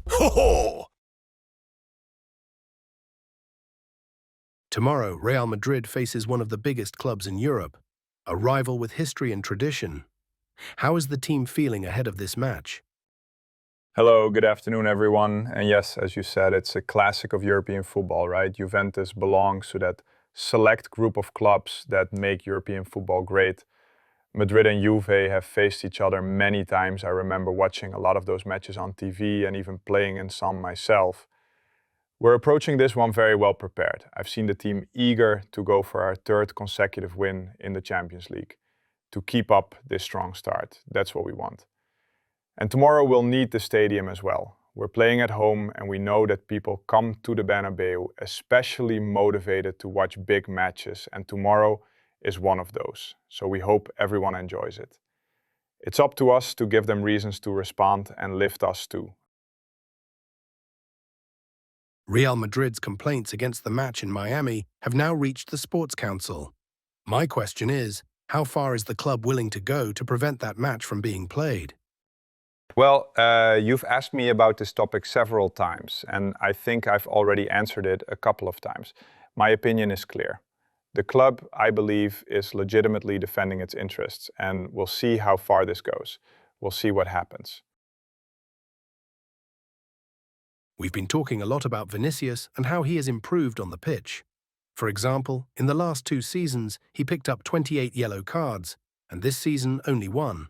Ho ho! Tomorrow, Real Madrid faces one of the biggest clubs in Europe, a rival with history and tradition. How is the team feeling ahead of this match? Hello, good afternoon, everyone. And yes, as you said, it's a classic of European football, right? Juventus belongs to that select group of clubs that make European football great. Madrid and Juve have faced each other many times. I remember watching a lot of those matches on TV and even playing in some myself. We're approaching this one very well prepared. I've seen the team eager to go for our third consecutive win in the Champions League, to keep up this strong start. That's what we want. And tomorrow we'll need the stadium as well. We're playing at home and we know that people come to the Bernabeu especially motivated to watch big matches, and tomorrow is one of those. So we hope everyone enjoys it. It's up to us to give them reasons to respond and lift us too. Real Madrid's complaints against the match in Miami have now reached the Sports Council. My question is, how far is the club willing to go to prevent that match from being played? Well, you've asked me about this topic several times, and I think I've already answered it a couple of times. My opinion is clear. The club, I believe, is legitimately defending its interests, and we'll see how far this goes. We'll see what happens. We've been talking a lot about Vinicius and how he has improved on the pitch. For example, in the last 2 seasons, he picked up 28 yellow cards, and this season only 1.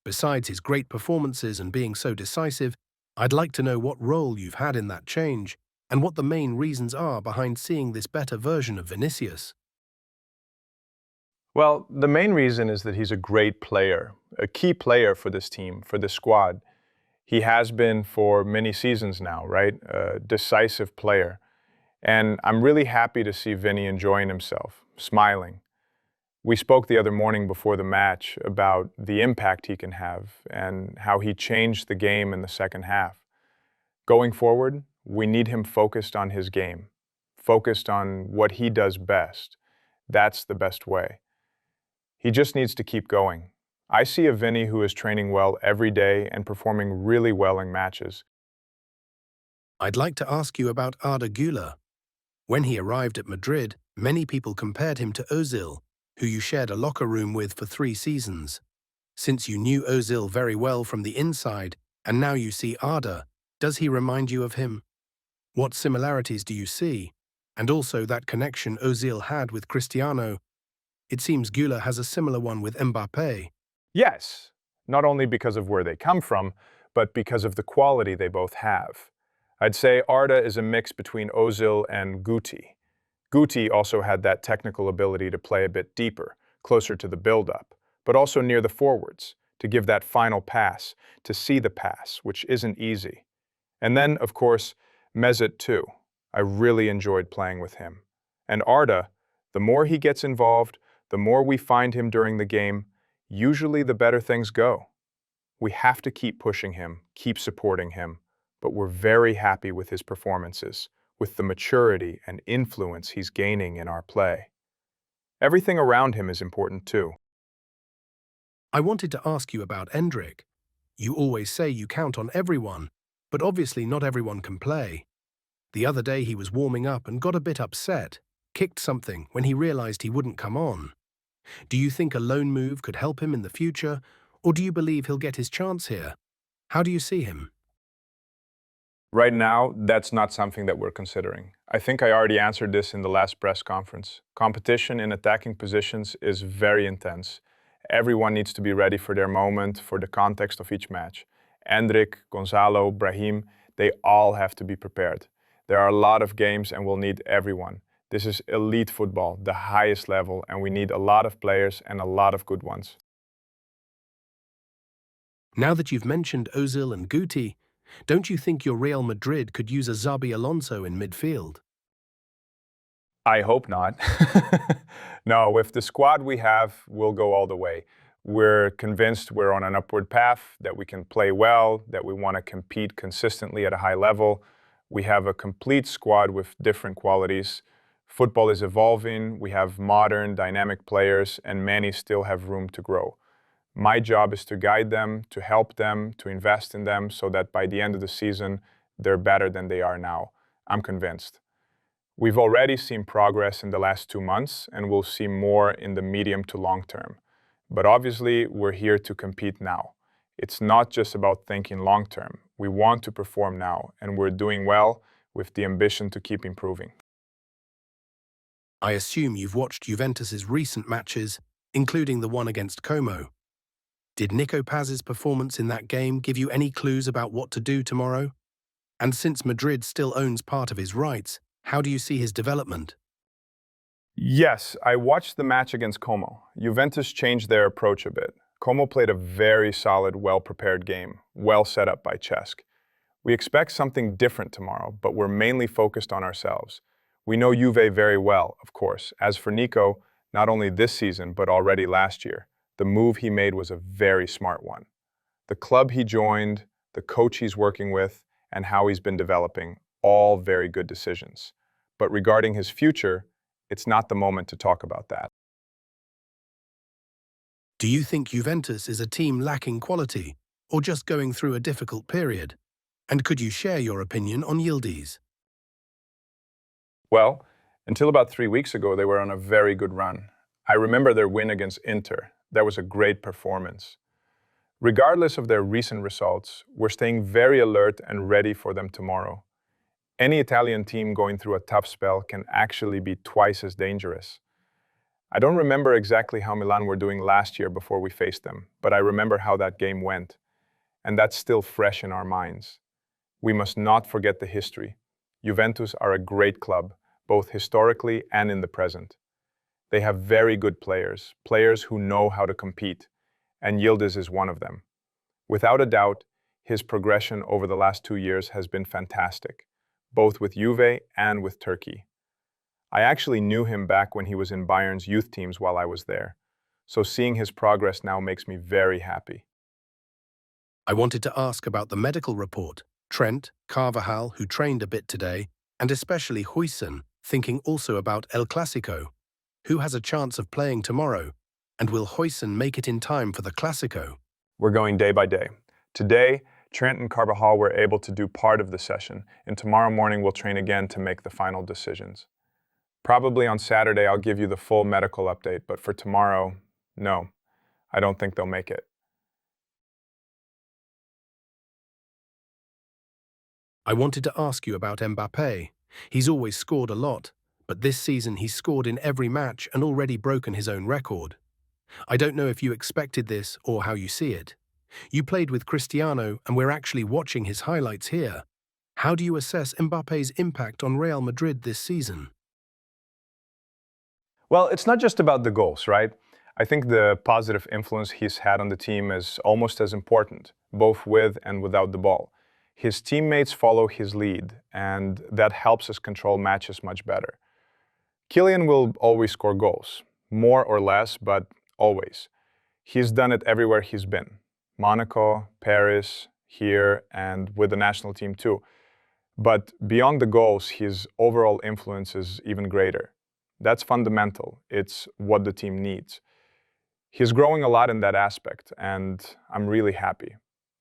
Besides his great performances and being so decisive, I'd like to know what role you've had in that change and what the main reasons are behind seeing this better version of Vinicius. Well, the main reason is that he's a great player, a key player for this team, for this squad. He has been for many seasons now, right? A decisive player. And I'm really happy to see Vinny enjoying himself, smiling. We spoke the other morning before the match about the impact he can have and how he changed the game in the second half. Going forward, we need him focused on his game, focused on what he does best. That's the best way. He just needs to keep going. I see a Vinny who is training well every day and performing really well in matches. I'd like to ask you about Arda Güler. When he arrived at Madrid, many people compared him to Ozil, who you shared a locker room with for 3 seasons. Since you knew Ozil very well from the inside, and now you see Arda, does he remind you of him? What similarities do you see? And also that connection Ozil had with Cristiano. It seems Guler has a similar one with Mbappé. Yes, not only because of where they come from, but because of the quality they both have. I'd say Arda is a mix between Ozil and Guti. Guti also had that technical ability to play a bit deeper, closer to the build-up, but also near the forwards, to give that final pass, to see the pass, which isn't easy. And then, of course, Mesut too. I really enjoyed playing with him. And Arda, the more he gets involved, the more we find him during the game, usually the better things go. We have to keep pushing him, keep supporting him, but we're very happy with his performances, with the maturity and influence he's gaining in our play. Everything around him is important too. I wanted to ask you about Endrick. You always say you count on everyone, but obviously not everyone can play. The other day he was warming up and got a bit upset, kicked something when he realized he wouldn't come on. Do you think a loan move could help him in the future, or do you believe he'll get his chance here? How do you see him? Right now, that's not something that we're considering. I think I already answered this in the last press conference. Competition in attacking positions is very intense. Everyone needs to be ready for their moment, for the context of each match. Endrick, Gonzalo, Brahim, they all have to be prepared. There are a lot of games and we'll need everyone. This is elite football, the highest level, and we need a lot of players and a lot of good ones. Now that you've mentioned Ozil and Guti, don't you think your Real Madrid could use a Xabi Alonso in midfield? I hope not. No, with the squad we have, we'll go all the way. We're convinced we're on an upward path, that we can play well, that we want to compete consistently at a high level. We have a complete squad with different qualities. Football is evolving, we have modern, dynamic players, and many still have room to grow. My job is to guide them, to help them, to invest in them, so that by the end of the season, they're better than they are now. I'm convinced. We've already seen progress in the last 2 months, and we'll see more in the medium to long term. But obviously, we're here to compete now. It's not just about thinking long term. We want to perform now, and we're doing well with the ambition to keep improving. I assume you've watched Juventus's recent matches, including the one against Como. Did Nico Paz's performance in that game give you any clues about what to do tomorrow? And since Madrid still owns part of his rights, how do you see his development? Yes, I watched the match against Como. Juventus changed their approach a bit. Como played a very solid, well-prepared game, well set up by Cesc. We expect something different tomorrow, but we're mainly focused on ourselves. We know Juve very well, of course. As for Nico, not only this season, but already last year, the move he made was a very smart one. The club he joined, the coach he's working with, and how he's been developing, all very good decisions. But regarding his future, it's not the moment to talk about that. Do you think Juventus is a team lacking quality, or just going through a difficult period? And could you share your opinion on Yildiz? Well, until about 3 weeks ago, they were on a very good run. I remember their win against Inter. That was a great performance. Regardless of their recent results, we're staying very alert and ready for them tomorrow. Any Italian team going through a tough spell can actually be twice as dangerous. I don't remember exactly how Milan were doing last year before we faced them, but I remember how that game went. And that's still fresh in our minds. We must not forget the history. Juventus are a great club, both historically and in the present. They have very good players, players who know how to compete, and Yildiz is one of them. Without a doubt, his progression over the last 2 years has been fantastic, both with Juve and with Turkey. I actually knew him back when he was in Bayern's youth teams while I was there, so seeing his progress now makes me very happy. I wanted to ask about the medical report. Trent, Carvajal, who trained a bit today, and especially Huijsen, thinking also about El Clasico. Who has a chance of playing tomorrow? And will Huijsen make it in time for the Clasico? We're going day by day. Today, Trent and Carvajal were able to do part of the session, and tomorrow morning we'll train again to make the final decisions. Probably on Saturday I'll give you the full medical update, but for tomorrow, no, I don't think they'll make it. I wanted to ask you about Mbappé. He's always scored a lot, but this season he's scored in every match and already broken his own record. I don't know if you expected this or how you see it. You played with Cristiano and we're actually watching his highlights here. How do you assess Mbappe's impact on Real Madrid this season? Well, it's not just about the goals, right? I think the positive influence he's had on the team is almost as important, both with and without the ball. His teammates follow his lead, and that helps us control matches much better. Kylian will always score goals, more or less, but always. He's done it everywhere he's been. Monaco, Paris, here, and with the national team too. But beyond the goals, his overall influence is even greater. That's fundamental. It's what the team needs. He's growing a lot in that aspect, and I'm really happy.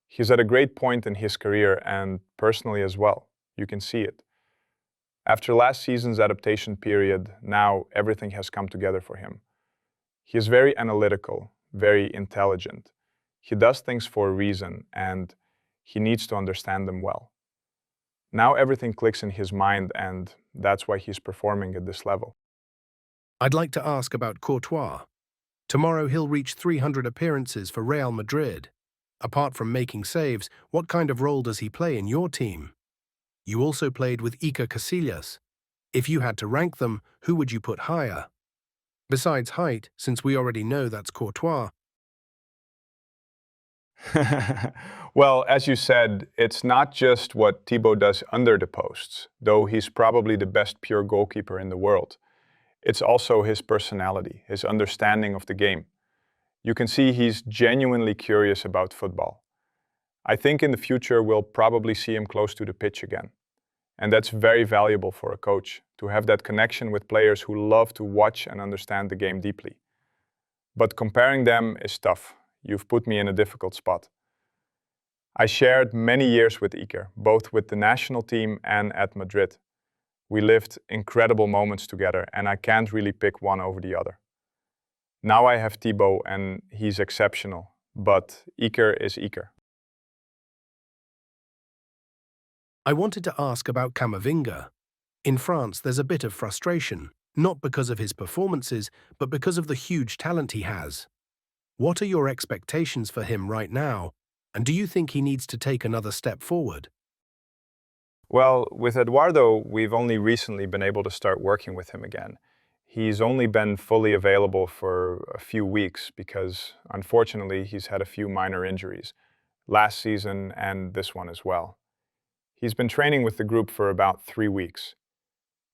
He's at a great point in his career and personally as well. You can see it. After last season's adaptation period, now everything has come together for him. He is very analytical, very intelligent. He does things for a reason, and he needs to understand them well. Now everything clicks in his mind, and that's why he's performing at this level. I'd like to ask about Courtois. Tomorrow he'll reach 300 appearances for Real Madrid. Apart from making saves, what kind of role does he play in your team? You also played with Iker Casillas. If you had to rank them, who would you put higher? Besides height, since we already know that's Courtois. Well, as you said, it's not just what Thibaut does under the posts, though he's probably the best pure goalkeeper in the world. It's also his personality, his understanding of the game. You can see he's genuinely curious about football. I think in the future we'll probably see him close to the pitch again. And that's very valuable for a coach, to have that connection with players who love to watch and understand the game deeply. But comparing them is tough. You've put me in a difficult spot. I shared many years with Iker, both with the national team and at Madrid. We lived incredible moments together, and I can't really pick one over the other. Now I have Thibaut, and he's exceptional, but Iker is Iker. I wanted to ask about Camavinga. In France, there's a bit of frustration, not because of his performances, but because of the huge talent he has. What are your expectations for him right now, and do you think he needs to take another step forward? Well, with Eduardo, we've only recently been able to start working with him again. He's only been fully available for a few weeks because, unfortunately, he's had a few minor injuries, last season and this one as well. He's been training with the group for about 3 weeks.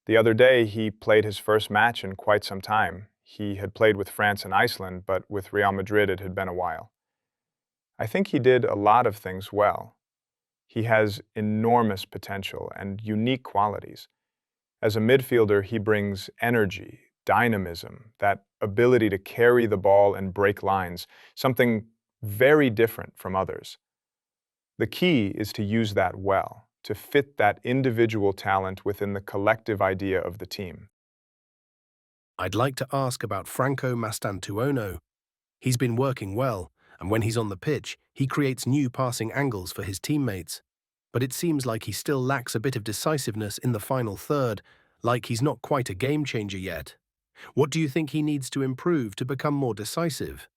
The other day, he played his first match in quite some time. He had played with France and Iceland, but with Real Madrid it had been a while. I think he did a lot of things well. He has enormous potential and unique qualities. As a midfielder, he brings energy, dynamism, that ability to carry the ball and break lines, something very different from others. The key is to use that well, to fit that individual talent within the collective idea of the team. I'd like to ask about Franco Mastantuono. He's been working well, and when he's on the pitch, he creates new passing angles for his teammates. But it seems like he still lacks a bit of decisiveness in the final third, like he's not quite a game changer yet. What do you think he needs to improve to become more decisive?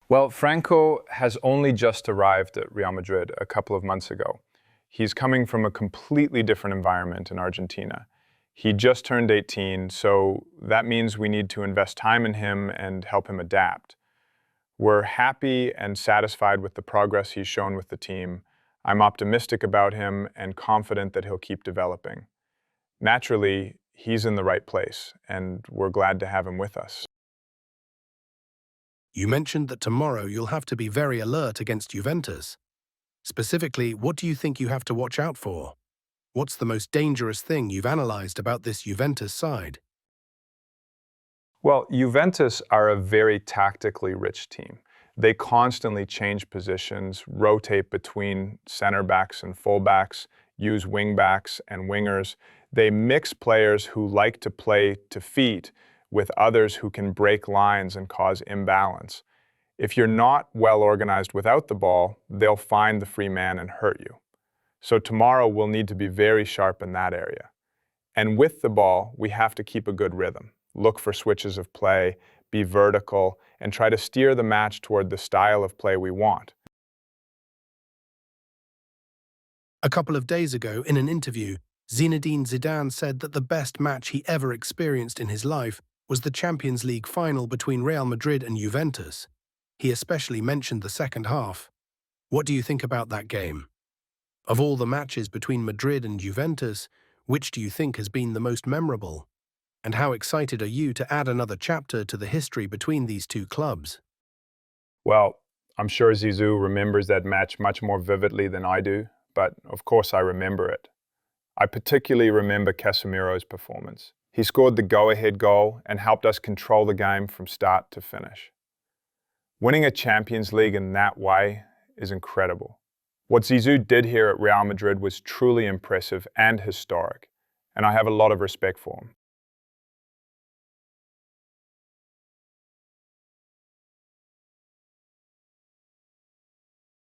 Well, Franco has only just arrived at Real Madrid a couple of months ago. He's coming from a completely different environment in Argentina. He just turned 18, so that means we need to invest time in him and help him adapt. We're happy and satisfied with the progress he's shown with the team. I'm optimistic about him and confident that he'll keep developing. Naturally, he's in the right place, and we're glad to have him with us. You mentioned that tomorrow you'll have to be very alert against Juventus. Specifically, what do you think you have to watch out for? What's the most dangerous thing you've analysed about this Juventus side? Well, Juventus are a very tactically rich team. They constantly change positions, rotate between center backs and fullbacks, use wing backs and wingers. They mix players who like to play to feet with others who can break lines and cause imbalance. If you're not well organized without the ball, they'll find the free man and hurt you. So tomorrow we'll need to be very sharp in that area. And with the ball, we have to keep a good rhythm. Look for switches of play, be vertical, and try to steer the match toward the style of play we want. A couple of days ago, in an interview, Zinedine Zidane said that the best match he ever experienced in his life was the Champions League final between Real Madrid and Juventus. He especially mentioned the second half. What do you think about that game? Of all the matches between Madrid and Juventus, which do you think has been the most memorable? And how excited are you to add another chapter to the history between these two clubs? Well, I'm sure Zizou remembers that match much more vividly than I do, but of course I remember it. I particularly remember Casemiro's performance. He scored the go-ahead goal and helped us control the game from start to finish. Winning a Champions League in that way is incredible. What Zizou did here at Real Madrid was truly impressive and historic, and I have a lot of respect for him.